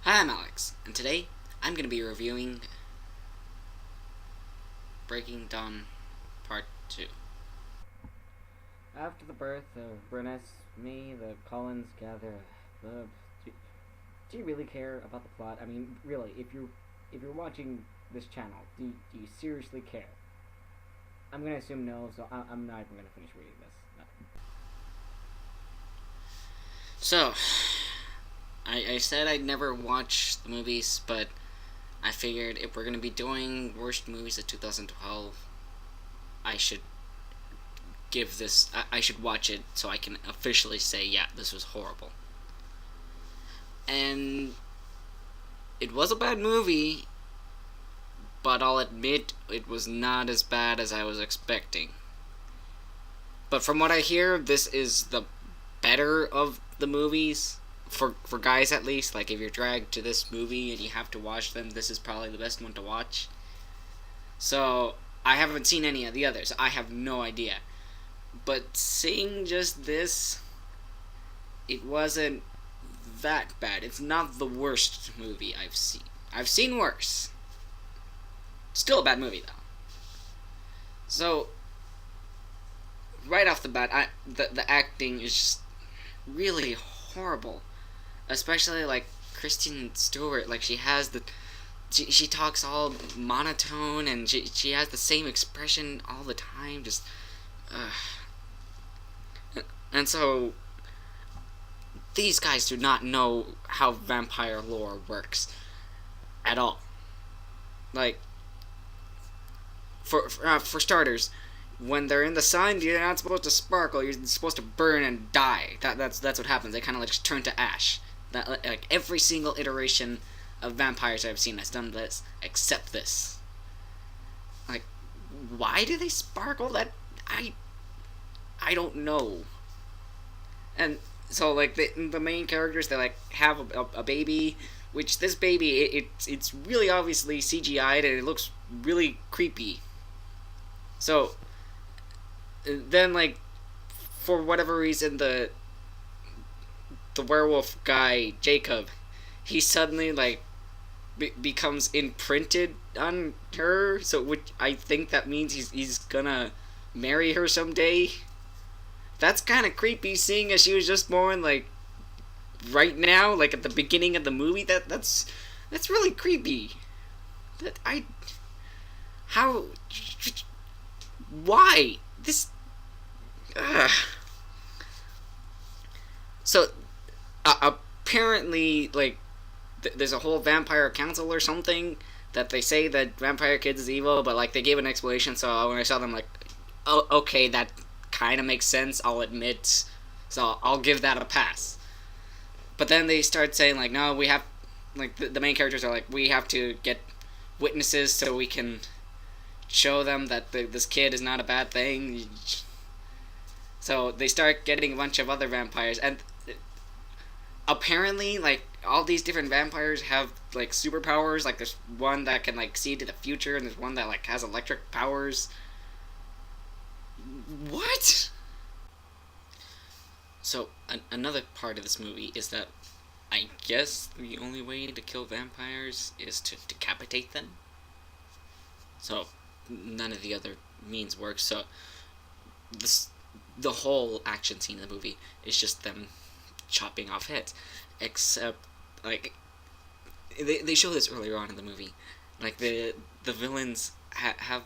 Hi, I'm Alex, and today I'm going to be reviewing Breaking Dawn Part 2. After the birth of Bernice, me, the Collins gather. The, do you really care about the plot? I mean, really, if you're watching this channel, do you seriously care? I'm gonna assume no, so I'm not even gonna finish reading this. No. So, I said I'd never watch the movies, but I figured if we're gonna be doing worst movies of 2012, I should give this. I should watch it so I can officially say, yeah, this was horrible. And it was a bad movie, but I'll admit it was not as bad as I was expecting. But from what I hear, this is the better of the movies. For guys at least, like if you're dragged to this movie and you have to watch them, this is probably the best one to watch. So I haven't seen any of the others. I have no idea. But seeing just this, it wasn't that bad. It's not the worst movie I've seen. I've seen worse. Still a bad movie though. So right off the bat, the acting is just really horrible. Especially like Kristen Stewart, like she has the she talks all monotone and she has the same expression all the time. Just and so these guys do not know how vampire lore works at all. Like for starters, when they're in the sun, you're not supposed to sparkle. You're supposed to burn and die. That's what happens. They kind of like just turn to ash. That like every single iteration of vampires I've seen has done this, except this. Like, why do they sparkle? That I don't know. And so like the main characters, they like have a baby, which this baby it's really obviously CGI'd and it looks really creepy. So then like for whatever reason the werewolf guy Jacob, he suddenly like becomes imprinted on her. So which I think that means he's gonna marry her someday. That's kind of creepy, seeing as she was just born like right now, like at the beginning of the movie. That's really creepy. That I how why this. Ugh. So apparently, like there's a whole vampire council or something that they say that Vampire Kids is evil, but like they gave an explanation. So when I saw them, like, oh, okay, that kind of makes sense. I'll admit. So I'll give that a pass. But then they start saying like, no, we have, like the main characters are like, we have to get witnesses so we can show them that this kid is not a bad thing. So they start getting a bunch of other vampires, and apparently, like all these different vampires have like superpowers. Like there's one that can like see into the future, and there's one that like has electric powers. What? So another part of this movie is that I guess the only way to kill vampires is to decapitate them. So none of the other means work. So this the whole action scene in the movie is just them chopping off heads, except like they show this earlier on in the movie. Like the villains have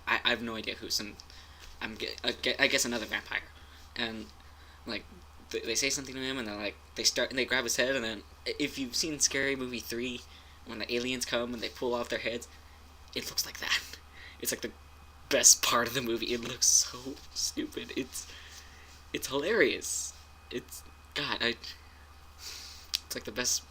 I have no idea who some I guess another vampire, and like they say something to him and they're like they grab his head, and then if you've seen Scary Movie 3, when the aliens come and they pull off their heads, it looks like that. It's like the best part of the movie. It looks so stupid. It's hilarious. It's God. It's like the best.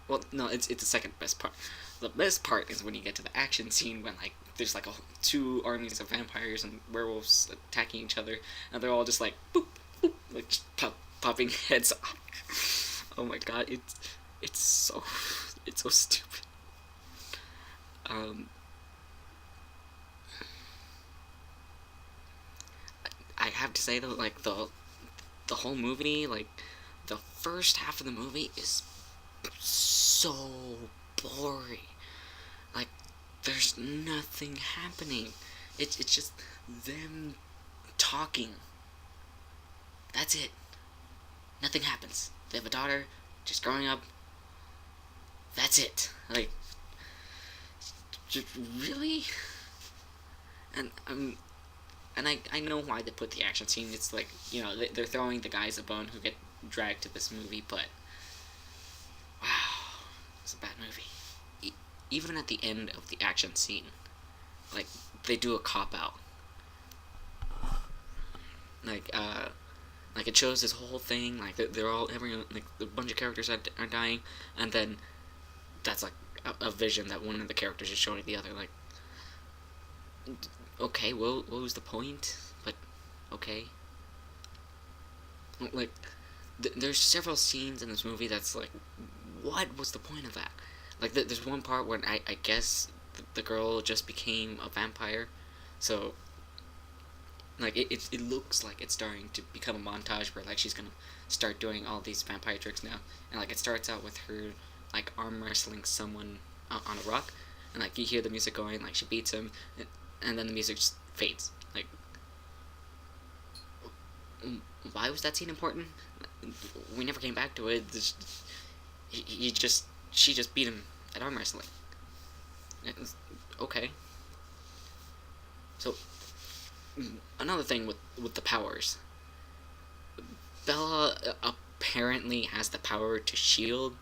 Well, no, it's the second best part. The best part is when you get to the action scene when like there's like two armies of vampires and werewolves attacking each other, and they're all just like boop boop, like just popping heads off. Oh my god, it's so stupid. Um, I have to say though, like the whole movie, like the first half of the movie is so so boring. Like, there's nothing happening. It's just them talking. That's it. Nothing happens. They have a daughter, just growing up. That's it. Like, just really? And I know why they put the action scene. It's like, they're throwing the guys a bone who get dragged to this movie, but wow, it's a bad movie. Even at the end of the action scene, like, they do a cop out. Like it shows this whole thing, like they're all everyone, like a bunch of characters are dying, and then that's like a vision that one of the characters is showing the other. Like, okay, well, what was the point? But okay, like there's several scenes in this movie that's like, what was the point of that? Like, there's one part where I guess the girl just became a vampire, so like it looks like it's starting to become a montage where like she's gonna start doing all these vampire tricks now, and like it starts out with her like arm wrestling someone on a rock, and like you hear the music going, like she beats him, and then the music just fades. Like, why was that scene important? We never came back to it. She just beat him at arm wrestling. Okay. So, another thing with the powers. Bella apparently has the power to shield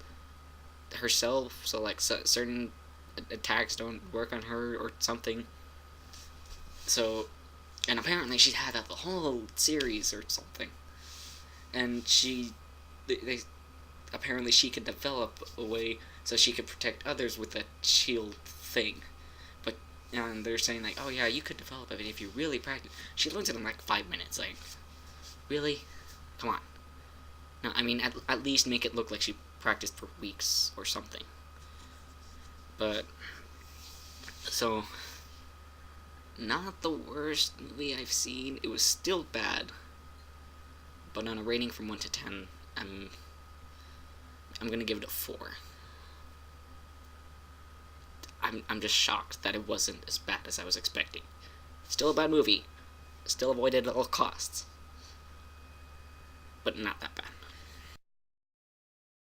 herself, so like certain attacks don't work on her or something. So, and apparently she had that the whole series or something. And they apparently she could develop a way so she could protect others with that shield thing. But and they're saying like, oh yeah, you could develop it if you really practice. She learns it in like 5 minutes. Like, really? Come on. No, I mean at least make it look like she practiced for weeks or something. But so, not the worst movie I've seen. It was still bad. But on a rating from 1 to 10, I'm gonna give it a 4. I'm just shocked that it wasn't as bad as I was expecting. Still a bad movie. Still avoided at all costs. But not that bad.